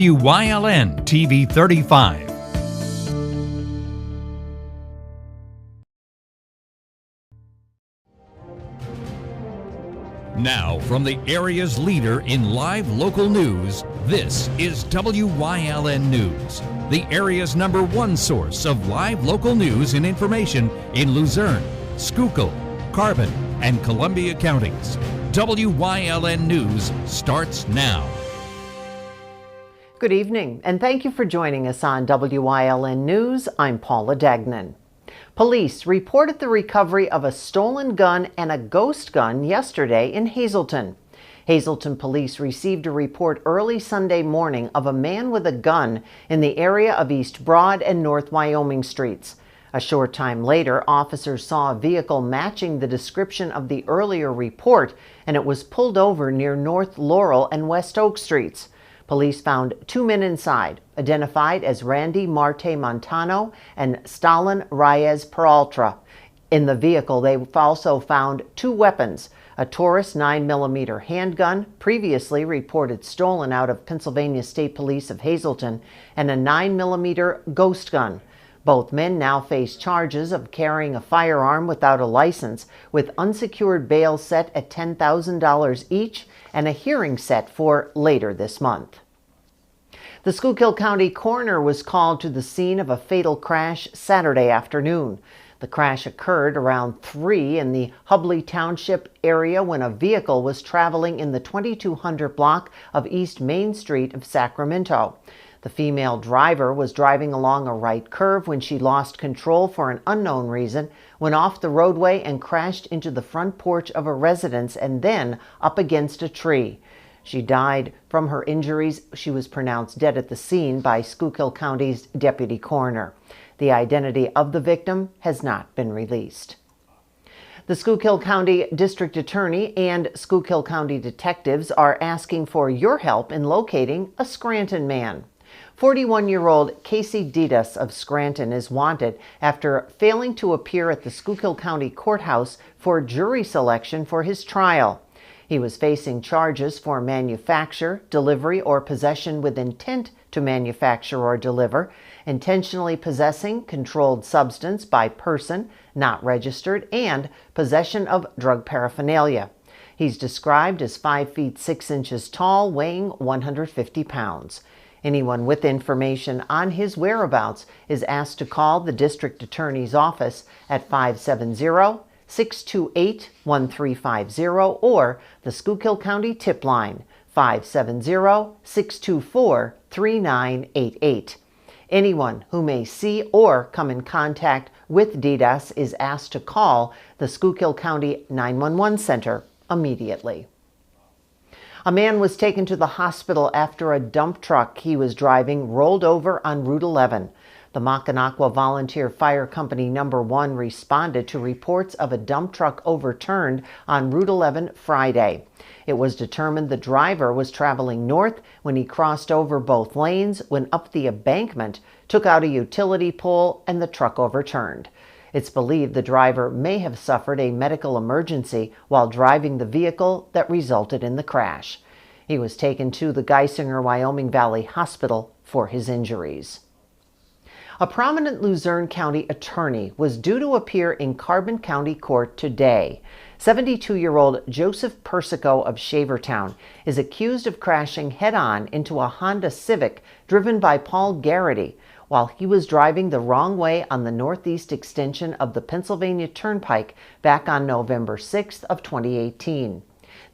Wyln TV 35. Now, from the area's leader in live local news, this is Wyln News, the area's #1 source of live local news and information in Luzerne, Schuylkill, Carbon, and Columbia counties. Wyln News starts now. Good evening, and thank you for joining us on Wyln News. I'm Paula Dagnan. Police reported the recovery of a stolen gun and a ghost gun yesterday in Hazleton. Hazleton police received a report early Sunday morning of a man with a gun in the area of East Broad and North Wyoming streets. A short time later, officers saw a vehicle matching the description of the earlier report, and it was pulled over near North Laurel and West Oak streets. Police found 2 men inside, identified as Randy Marte Montano and Stalin Reyes Peralta. In the vehicle, they also found 2 weapons, a Taurus 9mm handgun, previously reported stolen out of Pennsylvania State Police of Hazleton, and a 9mm ghost gun. Both men now face charges of carrying a firearm without a license, with unsecured bail set at $10,000 each and a hearing set for later this month. The Schuylkill County coroner was called to the scene of a fatal crash Saturday afternoon. The crash occurred around 3 in the Hubley Township area when a vehicle was traveling in the 2200 block of East Main Street of Sacramento. The female driver was driving along a right curve when she lost control for an unknown reason, went off the roadway and crashed into the front porch of a residence and then up against a tree. She died from her injuries. She was pronounced dead at the scene by Schuylkill County's deputy coroner. The identity of the victim has not been released. The Schuylkill County District Attorney and Schuylkill County detectives are asking for your help in locating a Scranton man. 41-year-old Casey Didas of Scranton is wanted after failing to appear at the Schuylkill County Courthouse for jury selection for his trial. He was facing charges for manufacture, delivery, or possession with intent to manufacture or deliver, intentionally possessing controlled substance by person not registered, and possession of drug paraphernalia. He's described as 5 feet 6 inches tall, weighing 150 pounds. Anyone with information on his whereabouts is asked to call the District Attorney's Office at 570-628-1350 or the Schuylkill County Tip Line, 570-624-3988. Anyone who may see or come in contact with Didas is asked to call the Schuylkill County 911 Center immediately. A man was taken to the hospital after a dump truck he was driving rolled over on Route 11. The Mackinac Volunteer Fire Company No. 1 responded to reports of a dump truck overturned on Route 11 Friday. It was determined the driver was traveling north when he crossed over both lanes, went up the embankment, took out a utility pole, and the truck overturned. It's believed the driver may have suffered a medical emergency while driving the vehicle that resulted in the crash. He was taken to the Geisinger Wyoming Valley Hospital for his injuries. A prominent Luzerne County attorney was due to appear in Carbon County Court today. 72-year-old Joseph Persico of Shavertown is accused of crashing head-on into a Honda Civic driven by Paul Garrity while he was driving the wrong way on the northeast extension of the Pennsylvania Turnpike back on November 6th of 2018.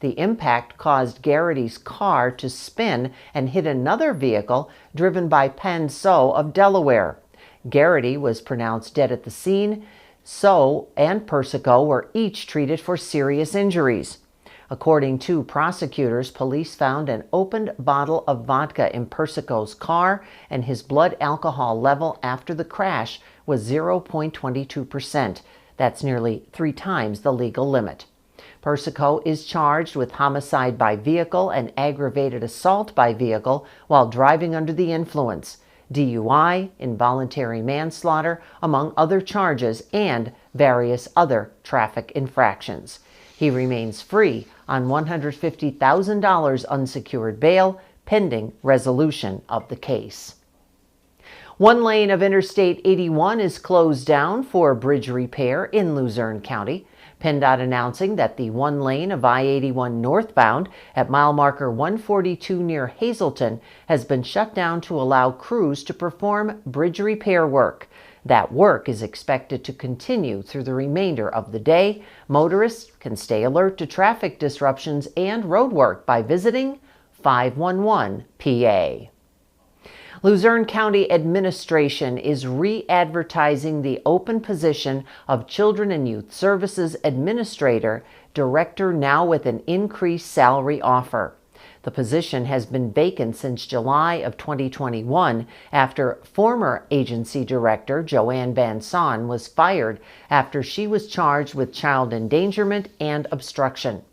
The impact caused Garrity's car to spin and hit another vehicle driven by Penn So of Delaware. Garrity was pronounced dead at the scene. So and Persico were each treated for serious injuries. According to prosecutors, police found an opened bottle of vodka in Persico's car, and his blood alcohol level after the crash was 0.22%. That's nearly 3 times the legal limit. Persico is charged with homicide by vehicle and aggravated assault by vehicle while driving under the influence, DUI, involuntary manslaughter, among other charges, and various other traffic infractions. He remains free on $150,000 unsecured bail pending resolution of the case. One lane of Interstate 81 is closed down for bridge repair in Luzerne County. PennDOT announcing that the one lane of I-81 northbound at mile marker 142 near Hazleton has been shut down to allow crews to perform bridge repair work. That work is expected to continue through the remainder of the day. Motorists can stay alert to traffic disruptions and road work by visiting 511 PA. Luzerne County Administration is re-advertising the open position of Children and Youth Services Administrator Director, now with an increased salary offer. The position has been vacant since July of 2021 after former agency director Joanne Banson was fired after she was charged with child endangerment and obstruction.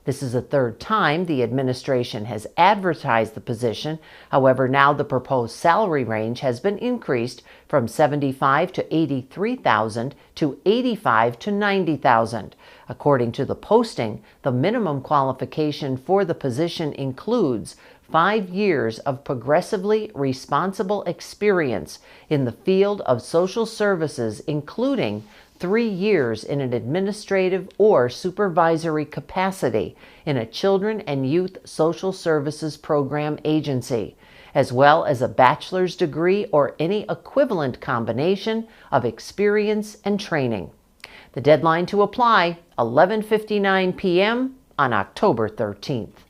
This is the third time the administration has advertised the position. However, now the proposed salary range has been increased from $75,000 to $83,000 to $85,000 to $90,000. According to the posting, the minimum qualification for the position includes 5 years of progressively responsible experience in the field of social services, including 3 years in an administrative or supervisory capacity in a children and youth social services program agency, as well as a bachelor's degree or any equivalent combination of experience and training. The deadline to apply, 11:59 p.m. on October 13th.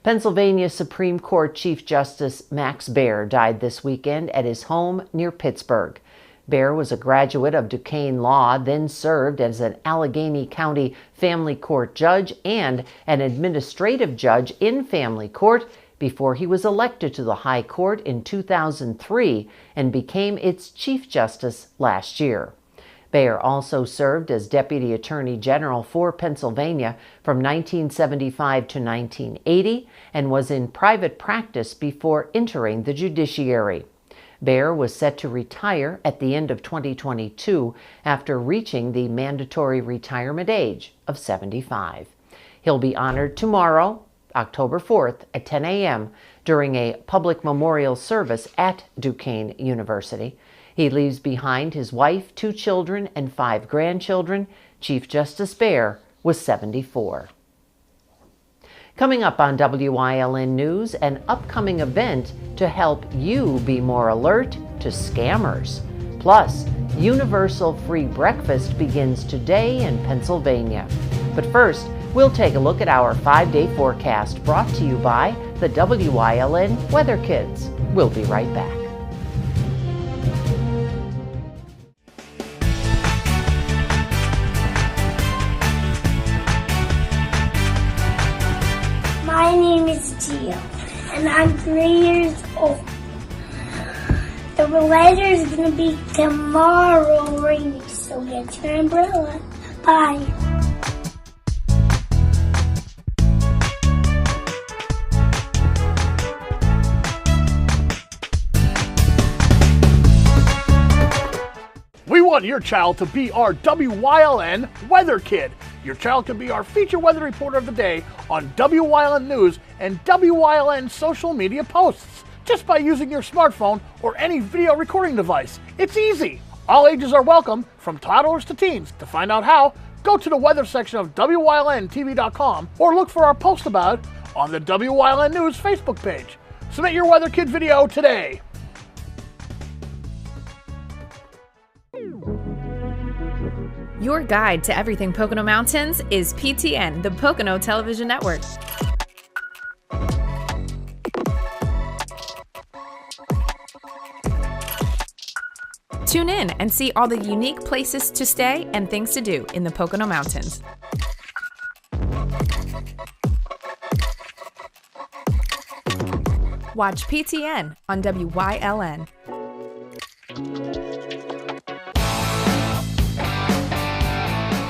Pennsylvania Supreme Court Chief Justice Max Baer died this weekend at his home near Pittsburgh. Baer was a graduate of Duquesne Law, then served as an Allegheny County Family Court judge and an administrative judge in Family Court before he was elected to the High Court in 2003 and became its Chief Justice last year. Baer also served as Deputy Attorney General for Pennsylvania from 1975 to 1980 and was in private practice before entering the judiciary. Baer was set to retire at the end of 2022 after reaching the mandatory retirement age of 75. He'll be honored tomorrow, October 4th at 10 a.m. during a public memorial service at Duquesne University. He leaves behind his wife, 2 children, and 5 grandchildren. Chief Justice Baer was 74. Coming up on Wyln News, an upcoming event to help you be more alert to scammers. Plus, universal free breakfast begins today in Pennsylvania. But first, we'll take a look at our 5-day forecast brought to you by the Wyln Weather Kids. We'll be right back. My name is Gio, and I'm 3 years old. The weather is going to be tomorrow rainy, so get your umbrella. Bye. We want your child to be our WYLN Weather Kid. Your child can be our feature weather reporter of the day on WYLN News and WYLN social media posts just by using your smartphone or any video recording device. It's easy. All ages are welcome, from toddlers to teens. To find out how, go to the weather section of WYLNTV.com or look for our post about it on the WYLN News Facebook page. Submit your Weather Kid video today. Your guide to everything Pocono Mountains is PTN, the Pocono Television Network. Tune in and see all the unique places to stay and things to do in the Pocono Mountains. Watch PTN on WYLN.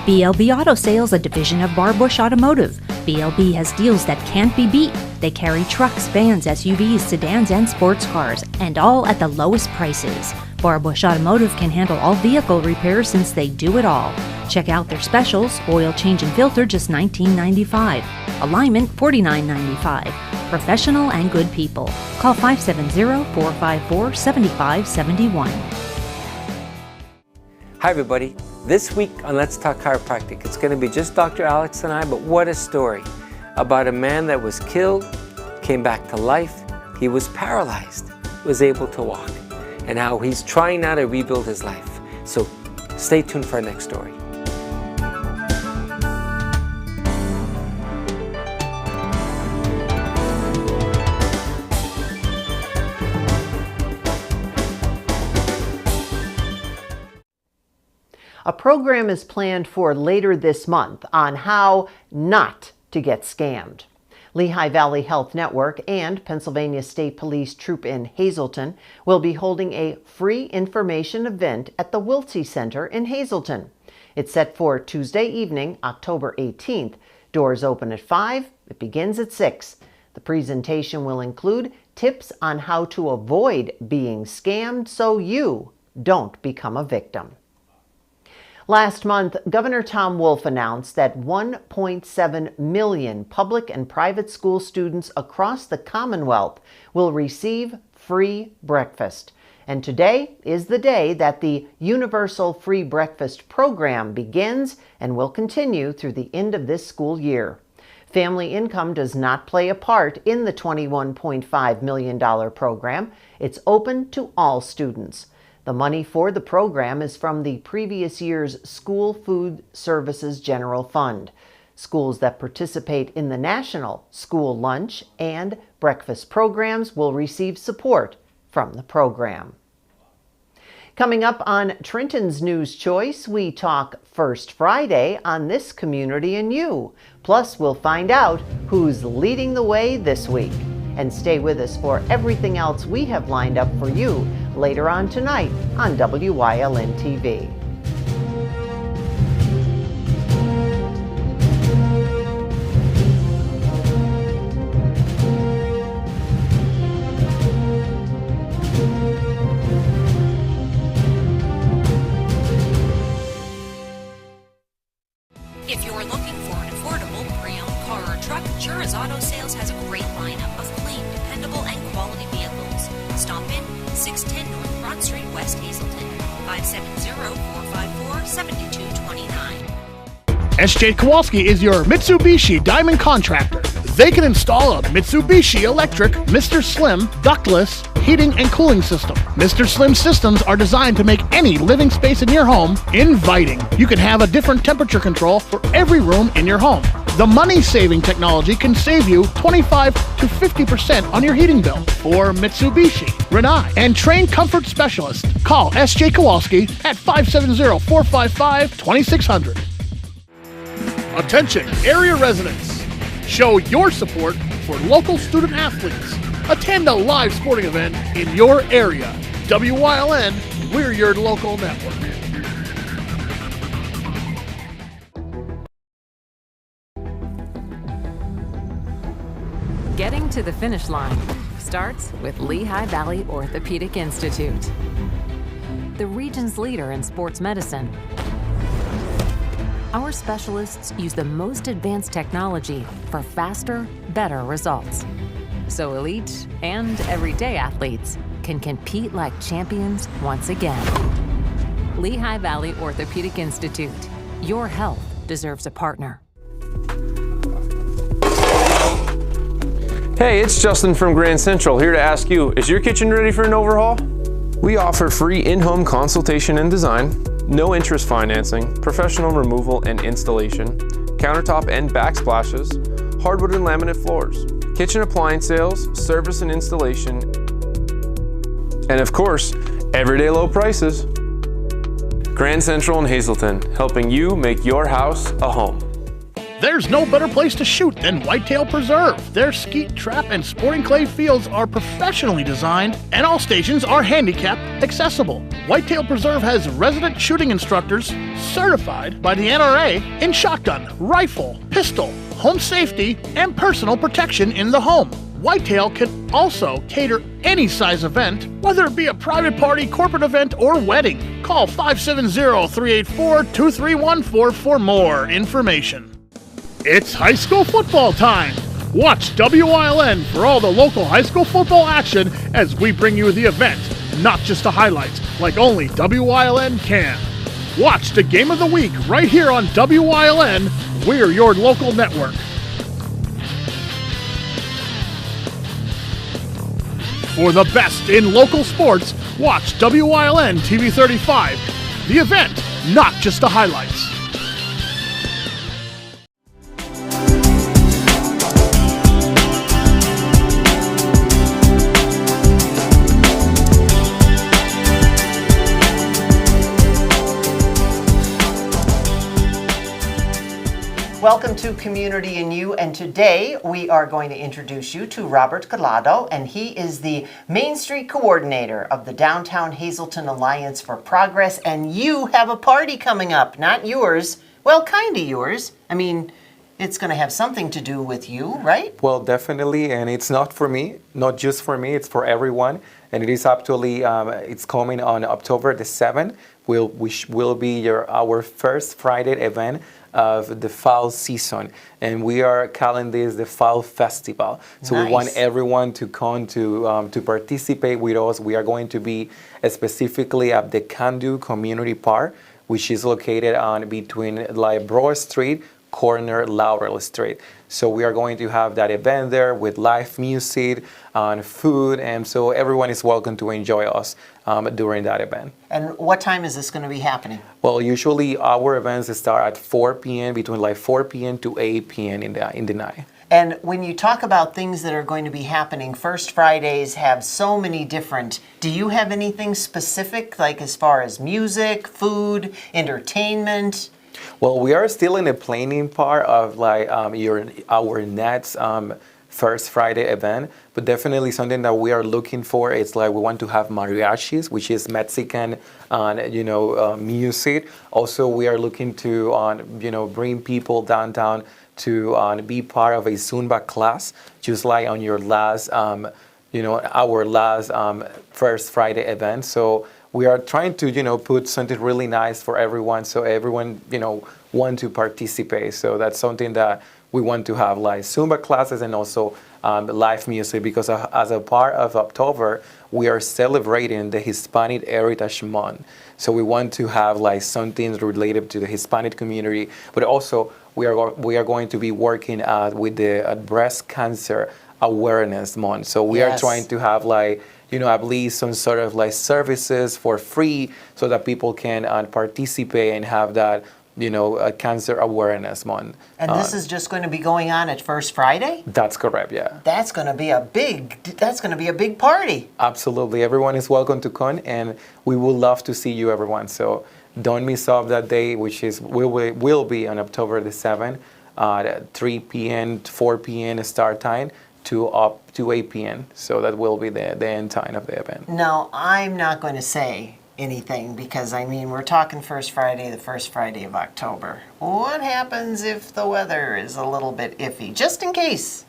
BLB Auto Sales, a division of Barbush Automotive. BLB has deals that can't be beat. They carry trucks, vans, SUVs, sedans, and sports cars, and all at the lowest prices. Barbush Automotive can handle all vehicle repairs since they do it all. Check out their specials: oil change and filter, just $19.95. Alignment, $49.95. Professional and good people. Call 570-454-7571. Hi everybody. This week on Let's Talk Chiropractic, it's going to be just Dr. Alex and I, but what a story about a man that was killed, came back to life, he was paralyzed, was able to walk, and how he's trying now to rebuild his life. So stay tuned for our next story. A program is planned for later this month on how not to get scammed. Lehigh Valley Health Network and Pennsylvania State Police Troop in Hazleton will be holding a free information event at the Wiltsey Center in Hazleton. It's set for Tuesday evening, October 18th. Doors open at 5. It begins at 6. The presentation will include tips on how to avoid being scammed so you don't become a victim. Last month, Governor Tom Wolf announced that 1.7 million public and private school students across the Commonwealth will receive free breakfast. And today is the day that the Universal Free Breakfast program begins and will continue through the end of this school year. Family income does not play a part in the $21.5 million program. It's open to all students. The money for the program is from the previous year's School Food Services General Fund. Schools that participate in the National School Lunch and Breakfast programs will receive support from the program. Coming up on Trenton's News Choice, we talk First Friday on This Community and You. Plus, we'll find out who's leading the way this week. And stay with us for everything else we have lined up for you later on tonight on WYLN TV. If you're looking for an affordable pre-owned car or truck, Jura's Auto Sales has a great lineup of clean, dependable, and quality vehicles. Stop in 610 North Broad Street, West Hazleton, 570-454-7229. SJ Kowalski is your Mitsubishi Diamond contractor. They can install a Mitsubishi electric Mr. Slim ductless heating and cooling system. Mr. Slim systems are designed to make any living space in your home inviting. You can have a different temperature control for every room in your home. The money-saving technology can save you 25 to 50% on your heating bill. For Mitsubishi, Rinnai, and trained comfort specialists, call S.J. Kowalski at 570-455-2600. Attention, area residents. Show your support for local student athletes. Attend a live sporting event in your area. WYLN, we're your local network. Getting to the finish line starts with Lehigh Valley Orthopedic Institute, the region's leader in sports medicine. Our specialists use the most advanced technology for faster, better results, so elite and everyday athletes can compete like champions once again. Lehigh Valley Orthopedic Institute. Your health deserves a partner. Hey, it's Justin from Grand Central, here to ask you, is your kitchen ready for an overhaul? We offer free in-home consultation and design, no interest financing, professional removal and installation, countertop and backsplashes, hardwood and laminate floors, kitchen appliance sales, service and installation, and of course, everyday low prices. Grand Central in Hazleton, helping you make your house a home. There's no better place to shoot than Whitetail Preserve. Their skeet, trap, and sporting clay fields are professionally designed, and all stations are handicap accessible. Whitetail Preserve has resident shooting instructors certified by the NRA in shotgun, rifle, pistol, home safety, and personal protection in the home. Whitetail can also cater any size event, whether it be a private party, corporate event, or wedding. Call 570-384-2314 for more information. It's high school football time. Watch WYLN for all the local high school football action as we bring you the event, not just the highlights, like only WYLN can. Watch the game of the week right here on WYLN. We're your local network. For the best in local sports, watch WYLN TV 35. The event, not just the highlights. Welcome to Community and You, and today we are going to introduce you to Robert Collado, and he is the Main Street Coordinator of the Downtown Hazleton Alliance for Progress, and you have a party coming up, not yours, well, kind of yours. I mean, it's going to have something to do with you, right? Well, definitely, and it's not for me, not just for me, it's for everyone, and it is actually, it's coming on October the 7th, which will be our first Friday event of the fall season, and we are calling this the Fall Festival. So Nice. we want everyone to come to participate with us. We are going to be specifically at the Candu Community Park, which is located on between like Broad Street, corner Laurel Street. So we are going to have that event there with live music and food, and so everyone is welcome to enjoy us during that event. And what time is this going to be happening? Well, usually our events start at 4 p.m., between like 4 p.m. to 8 p.m. in the night. And when you talk about things that are going to be happening, First Fridays have so many different. Do you have anything specific, like as far as music, food, entertainment? Well, we are still in the planning part of like our next First Friday event, but definitely something that we are looking for is like we want to have mariachis, which is Mexican, music. Also, we are looking to bring people downtown to be part of a Zumba class, just like on your last our last First Friday event. So we are trying to put something really nice for everyone, so everyone want to participate. So that's something that we want to have, like Zumba classes and also live music, because as a part of October, we are celebrating the Hispanic Heritage Month. So we want to have like something related to the Hispanic community, but also we are going to be working with the Breast Cancer Awareness Month. So we are trying to have like at least some sort of like services for free so that people can participate and have that a Cancer Awareness Month. And this is just going to be going on at First Friday? That's correct, yeah. That's going to be a big party. Absolutely. Everyone is welcome to come, and we would love to see you, everyone. So don't miss out that day, which will be on October the 7th at 3 p.m. 4 p.m. start time to up to 8 p.m. So that will be the end time of the event. Now, I'm not going to say anything because, we're talking First Friday, the first Friday of October. What happens if the weather is a little bit iffy? Just in case.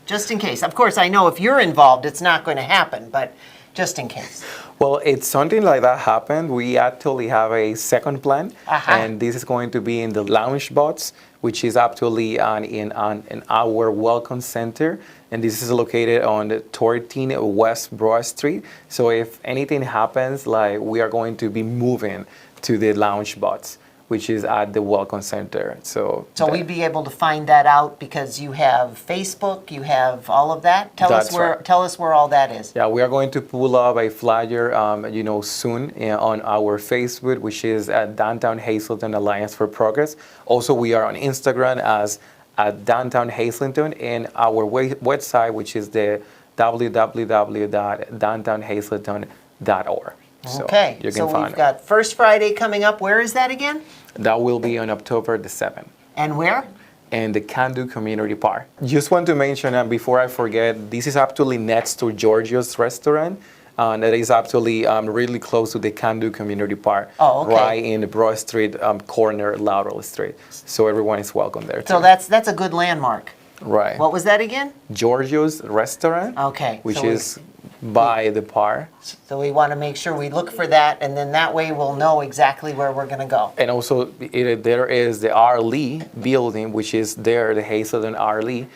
Of course, I know if you're involved, it's not going to happen, but just in case. Well, it's something like that happened. We actually have a second plan, and this is going to be in the lounge box, which is actually in our Welcome Center, and this is located on the 13 West Broad Street. So if anything happens, like we are going to be moving to the lounge box, which is at the Welcome Center. So we'd be able to find that out because you have Facebook, you have all of that. Tell us where all that is. Yeah, we are going to pull up a flyer, soon on our Facebook, which is at Downtown Hazleton Alliance for Progress. Also, we are on Instagram as at Downtown Hazleton, and our website, which is the www.downtownhazleton.org. Okay, so we've got First Friday coming up. Where is that again? That will be on October the 7th. And where? In the Candu Community Park. Just want to mention, before I forget, this is actually next to Giorgio's restaurant. That is actually really close to the Candu Community Park. Oh, okay. Right in the Broad Street corner, Laurel Street. So everyone is welcome there too. So that's a good landmark. Right. What was that again? Giorgio's restaurant. Okay. Which so is by the par. So we want to make sure we look for that, and then that way we'll know exactly where we're going to go. And also, there is the R. Lee building, which is there, the Hazelden R. Lee.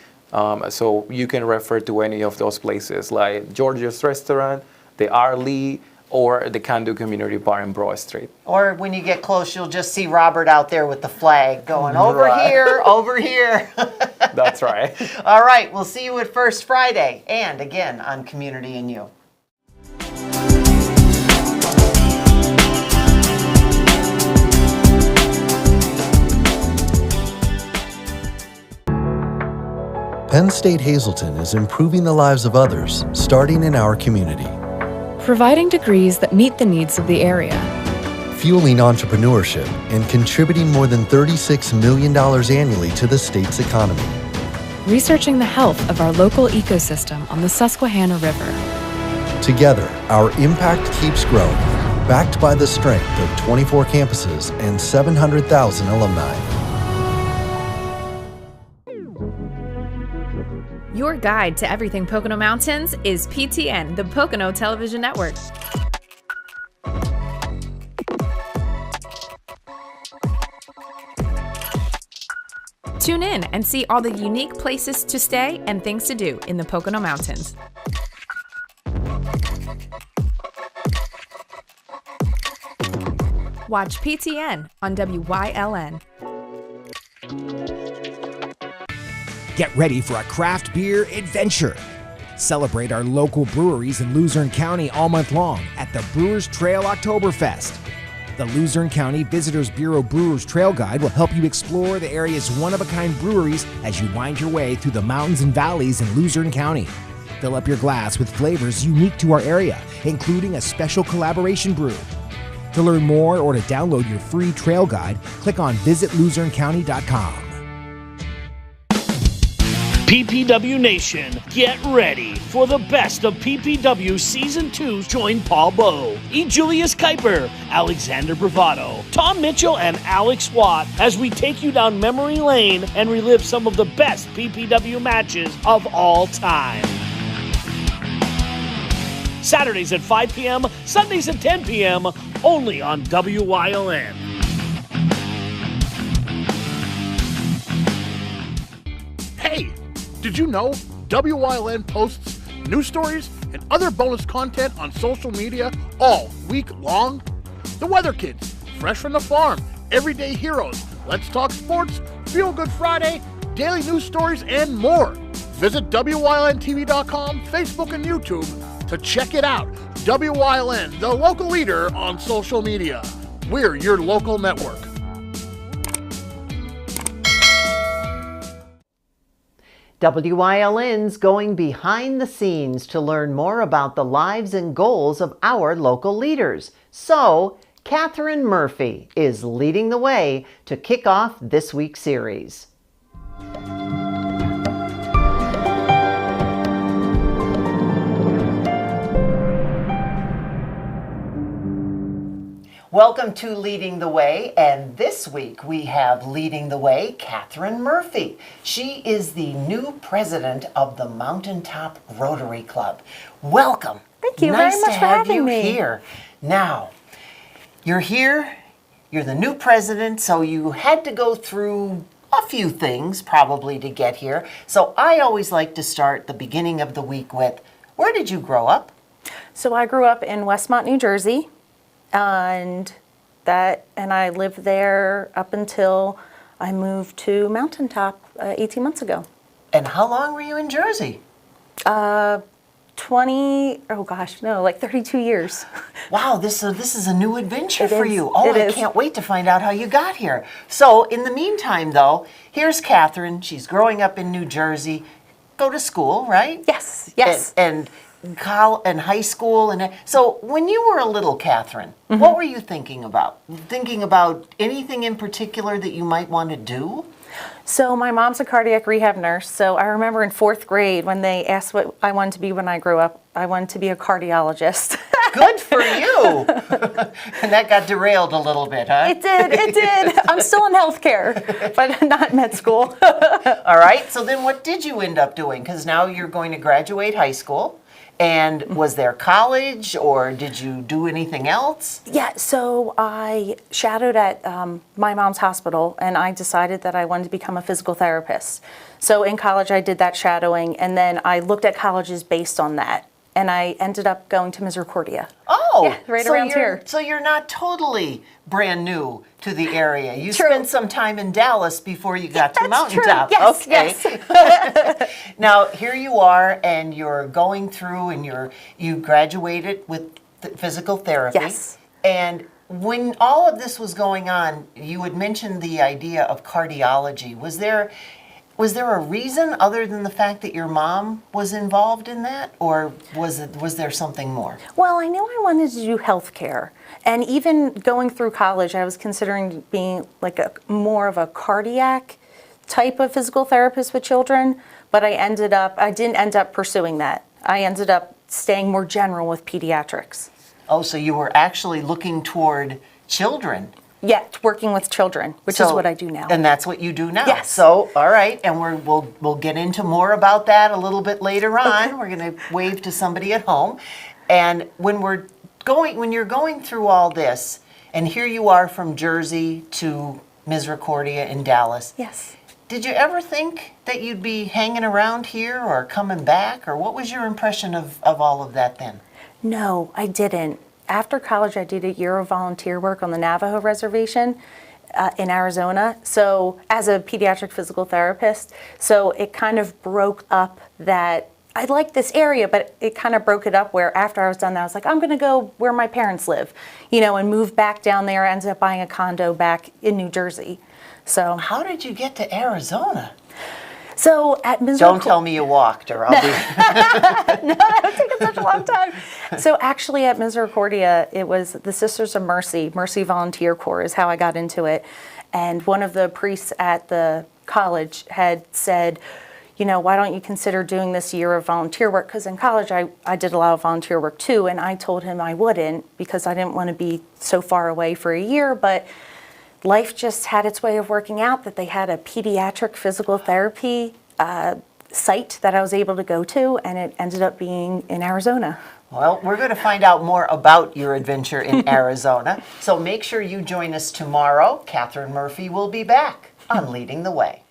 So you can refer to any of those places, like Georgia's Restaurant, the R. Lee, or the Can Do Community Bar in Broad Street. Or when you get close, you'll just see Robert out there with the flag going, over Right. here, over here. That's right. All right, we'll see you at First Friday, and again on Community and You. Penn State Hazleton is improving the lives of others, starting in our community. Providing degrees that meet the needs of the area. Fueling entrepreneurship and contributing more than $36 million annually to the state's economy. Researching the health of our local ecosystem on the Susquehanna River. Together, our impact keeps growing, backed by the strength of 24 campuses and 700,000 alumni. Your guide to everything Pocono Mountains is PTN, the Pocono Television Network. Tune in and see all the unique places to stay and things to do in the Pocono Mountains. Watch PTN on WYLN. Get ready for a craft beer adventure. Celebrate our local breweries in Luzerne County all month long at the Brewers Trail Oktoberfest. The Luzerne County Visitors Bureau Brewers Trail Guide will help you explore the area's one-of-a-kind breweries as you wind your way through the mountains and valleys in Luzerne County. Fill up your glass with flavors unique to our area, including a special collaboration brew. To learn more or to download your free trail guide, click on visitluzernecounty.com. PPW Nation, get ready for the best of PPW Season 2. Join Paul Bowe, E. Julius Kuiper, Alexander Bravado, Tom Mitchell, and Alex Watt as we take you down memory lane and relive some of the best PPW matches of all time. Saturdays at 5 p.m., Sundays at 10 p.m., only on WYLN. Hey, did you know WYLN posts news stories and other bonus content on social media all week long? The Weather Kids, Fresh from the Farm, Everyday Heroes, Let's Talk Sports, Feel Good Friday, daily news stories, and more. Visit WYLNTV.com, Facebook, and YouTube to check it out. WYLN, the local leader on social media. We're your local network. WYLN's going behind the scenes to learn more about the lives and goals of our local leaders. So, Catherine Murphy is leading the way to kick off this week's series. Welcome to Leading the Way, and this week we have leading the way Catherine Murphy. She is the new president of the Mountaintop Rotary Club. Welcome. Thank you nice very much to for have having you me. here. Now, you're here, you're the new president, so you had to go through a few things probably to get here. So I always like to start the beginning of the week with, where did you grow up? So I grew up in Westmont, New Jersey. And I lived there up until I moved to Mountaintop 18 months ago. And how long were you in Jersey? 32 years. Wow, this is a new adventure for is. you. Oh, It I is. can't wait to find out how you got here. So in the meantime, though, here's Catherine. She's growing up in New Jersey. Go to school, right? Yes, yes. And high school, and so when you were a little Catherine, Mm-hmm. what were you thinking about? Thinking about anything in particular that you might want to do? So my mom's a cardiac rehab nurse. So I remember in 4th grade when they asked what I wanted to be when I grew up, I wanted to be a cardiologist. Good for you. And that got derailed a little bit, huh? It did. I'm still in healthcare, but not med school. All right, so then what did you end up doing? Because now you're going to graduate high school. And was there college, or did you do anything else? Yeah, so I shadowed at my mom's hospital, and I decided that I wanted to become a physical therapist. So in college, I did that shadowing, and then I looked at colleges based on that. And I ended up going to Misericordia. Oh, yeah, right around here. So you're not totally brand new to the area. You spent some time in Dallas before you got to Mountaintop. Yes, okay. yes. Now here you are, and you're going through, and you graduated with physical therapy. Yes. And when all of this was going on, you had mentioned the idea of cardiology. Was there a reason other than the fact that your mom was involved in that, or was there something more? Well, I knew I wanted to do healthcare, and even going through college, I was considering being like more of a cardiac type of physical therapist with children, but I didn't end up pursuing that. I ended up staying more general with pediatrics. Oh, so you were actually looking toward children. Yeah, working with children, which is what I do now. And that's what you do now. Yes. So, all right, and we'll get into more about that a little bit later on. Okay. We're going to wave to somebody at home. And when you're going through all this, and here you are from Jersey to Misericordia in Dallas. Yes. Did you ever think that you'd be hanging around here or coming back, or what was your impression of all of that then? No, I didn't. After college, I did a year of volunteer work on the Navajo Reservation in Arizona. So as a pediatric physical therapist, so it kind of broke up that I liked this area, but it kind of broke it up where after I was done that, I was like, I'm going to go where my parents live, and move back down there. I ended up buying a condo back in New Jersey. So how did you get to Arizona? So at Misericordia... Don't tell me you walked, or I'll be... No, that would take such a long time. So actually at Misericordia, it was the Sisters of Mercy Volunteer Corps is how I got into it. And one of the priests at the college had said, why don't you consider doing this year of volunteer work? Because in college, I did a lot of volunteer work too, and I told him I wouldn't because I didn't want to be so far away for a year, but life just had its way of working out that they had a pediatric physical therapy site that I was able to go to, and it ended up being in Arizona. Well, we're going to find out more about your adventure in Arizona, so make sure you join us tomorrow. Catherine Murphy will be back on Leading the Way.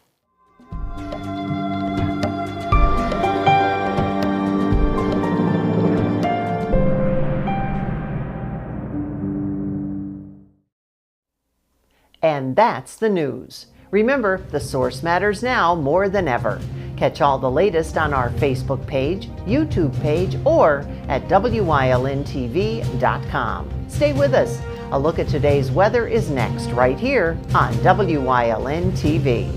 And that's the news. Remember, the source matters now more than ever. Catch all the latest on our Facebook page, YouTube page, or at WYLNTV.com. Stay with us. A look at today's weather is next, right here on WYLN TV.